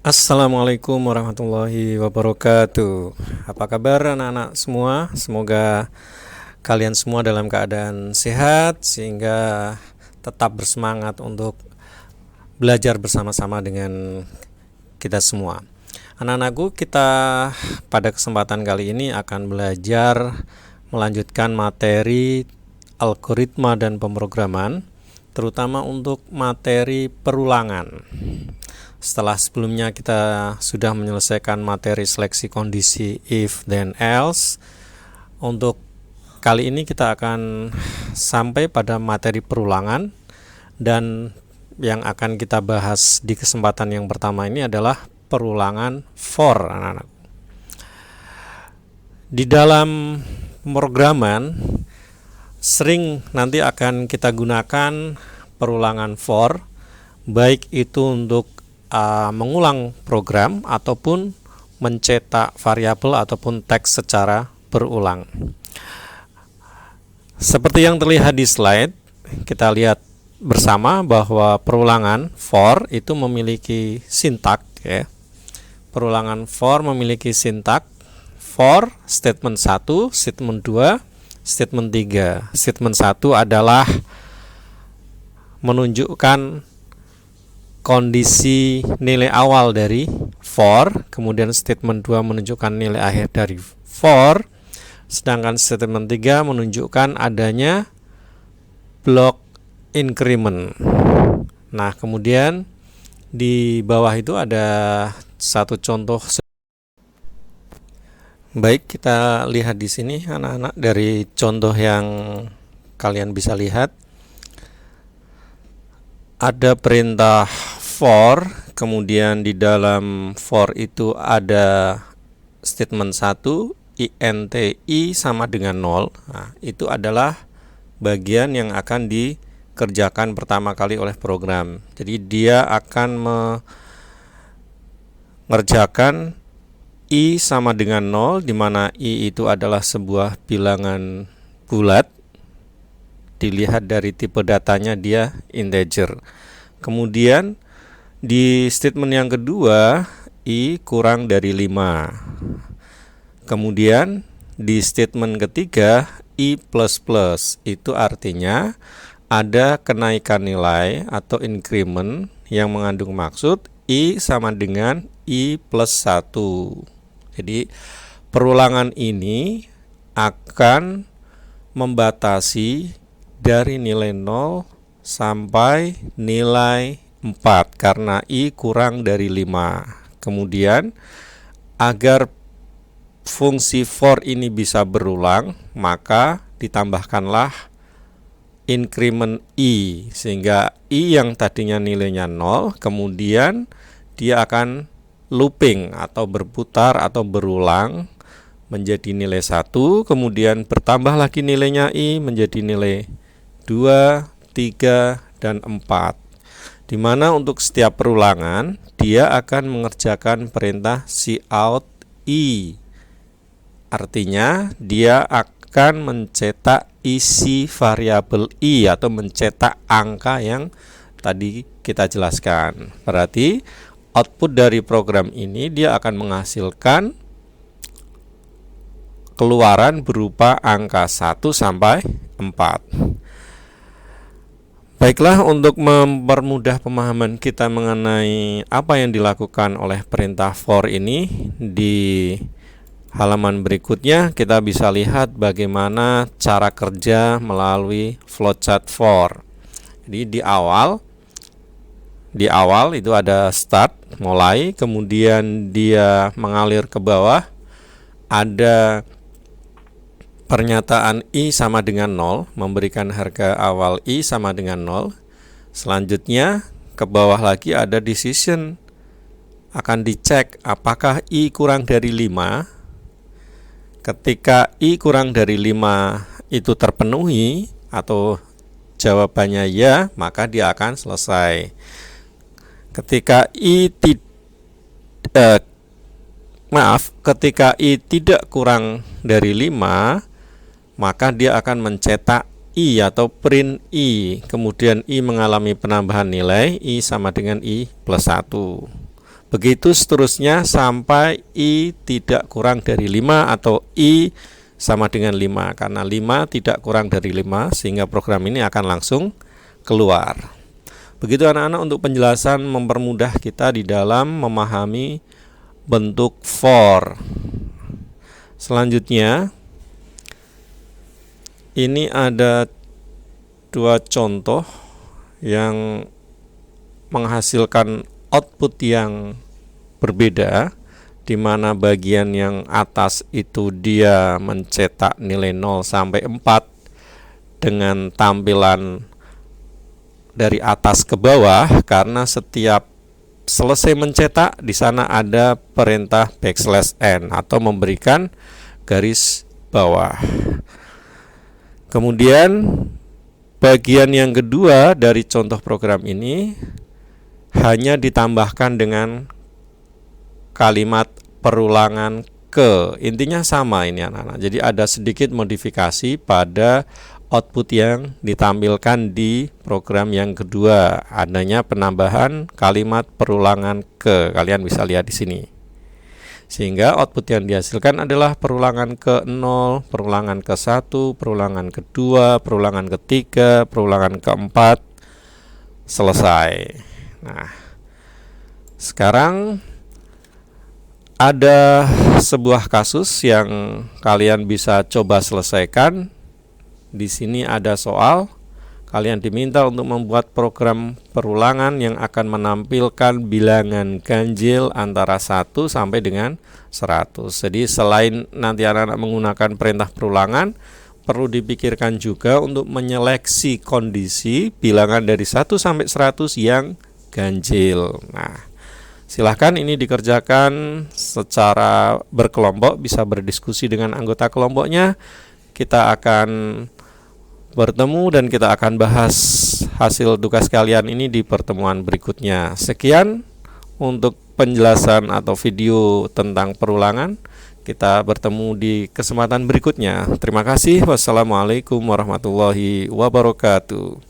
Assalamualaikum warahmatullahi wabarakatuh. Apa kabar anak-anak semua? Semoga kalian semua dalam keadaan sehat sehingga tetap bersemangat untuk belajar bersama-sama dengan kita semua. Anak-anakku, kita pada kesempatan kali ini akan belajar melanjutkan materi algoritma dan pemrograman, terutama untuk materi perulangan. Setelah sebelumnya kita sudah menyelesaikan materi seleksi kondisi if then else, untuk kali ini kita akan sampai pada materi perulangan, dan yang akan kita bahas di kesempatan yang pertama ini adalah perulangan for, anak-anak. Di dalam pemrograman sering nanti akan kita gunakan perulangan for, baik itu untuk mengulang program ataupun mencetak variabel ataupun teks secara berulang. Seperti yang terlihat di slide, kita lihat bersama bahwa perulangan for itu memiliki sintak, ya. Perulangan for memiliki sintak for statement 1, statement 2, statement 3. Statement 1 adalah menunjukkan kondisi nilai awal dari for, kemudian statement 2 menunjukkan nilai akhir dari for, sedangkan statement 3 menunjukkan adanya block increment. Nah, kemudian di bawah itu ada satu contoh. Baik, kita lihat di sini anak-anak dari contoh yang kalian bisa lihat. Ada perintah for, kemudian di dalam for itu ada statement 1, int i sama dengan 0. Nah, itu adalah bagian yang akan dikerjakan pertama kali oleh program. Jadi dia akan mengerjakan i sama dengan 0, di mana i itu adalah sebuah bilangan bulat. Dilihat dari tipe datanya, dia integer. Kemudian di statement yang kedua, i kurang dari 5. Kemudian di statement ketiga, i++. Itu artinya ada kenaikan nilai atau increment yang mengandung maksud i sama dengan i plus 1. Jadi perulangan ini akan membatasi dari nilai 0 sampai nilai 4 karena i kurang dari 5. Kemudian agar fungsi for ini bisa berulang, maka ditambahkanlah increment i, sehingga i yang tadinya nilainya 0 kemudian dia akan looping atau berputar atau berulang menjadi nilai 1, kemudian bertambah lagi nilainya i menjadi nilai 2, 3, dan 4. Di mana untuk setiap perulangan dia akan mengerjakan perintah cout i. Artinya dia akan mencetak isi variabel i atau mencetak angka yang tadi kita jelaskan. Berarti output dari program ini dia akan menghasilkan keluaran berupa angka 1 sampai 4. Baiklah, untuk mempermudah pemahaman kita mengenai apa yang dilakukan oleh perintah for ini, di halaman berikutnya kita bisa lihat bagaimana cara kerja melalui flowchart for. Jadi di awal itu ada start, mulai, kemudian dia mengalir ke bawah, ada pernyataan i sama dengan 0, memberikan harga awal i sama dengan 0. Selanjutnya ke bawah lagi ada decision, akan dicek apakah i kurang dari 5. Ketika i kurang dari 5 itu terpenuhi atau jawabannya ya, maka dia akan selesai. Ketika ketika i tidak kurang dari 5, maka dia akan mencetak i atau print i, kemudian i mengalami penambahan nilai, i sama dengan i plus 1. Begitu seterusnya sampai I tidak kurang dari 5 atau I sama dengan 5, karena 5 tidak kurang dari 5 sehingga program ini akan langsung keluar. Begitu anak-anak untuk penjelasan mempermudah kita di dalam memahami bentuk for. Selanjutnya ini ada dua contoh yang menghasilkan output yang berbeda, di mana bagian yang atas itu dia mencetak nilai 0 sampai 4 dengan tampilan dari atas ke bawah, karena setiap selesai mencetak di sana ada perintah \n atau memberikan garis bawah. Kemudian bagian yang kedua dari contoh program ini hanya ditambahkan dengan kalimat perulangan ke. Intinya sama ini anak-anak. Jadi ada sedikit modifikasi pada output yang ditampilkan di program yang kedua. Adanya penambahan kalimat perulangan ke. Kalian bisa lihat di sini. Sehingga output yang dihasilkan adalah perulangan ke 0, perulangan ke 1, perulangan ke-2, perulangan ke-3, perulangan ke-4, selesai. Nah, sekarang ada sebuah kasus yang kalian bisa coba selesaikan. Di sini ada soal. Kalian diminta untuk membuat program perulangan yang akan menampilkan bilangan ganjil antara 1 sampai dengan 100. Jadi selain nanti anak-anak menggunakan perintah perulangan, perlu dipikirkan juga untuk menyeleksi kondisi bilangan dari 1 sampai 100 yang ganjil. Nah, silahkan ini dikerjakan secara berkelompok, bisa berdiskusi dengan anggota kelompoknya. Kita akan bertemu dan kita akan bahas hasil tugas kalian ini di pertemuan berikutnya. Sekian untuk penjelasan atau video tentang perulangan. Kita bertemu di kesempatan berikutnya. Terima kasih. Wassalamualaikum warahmatullahi wabarakatuh.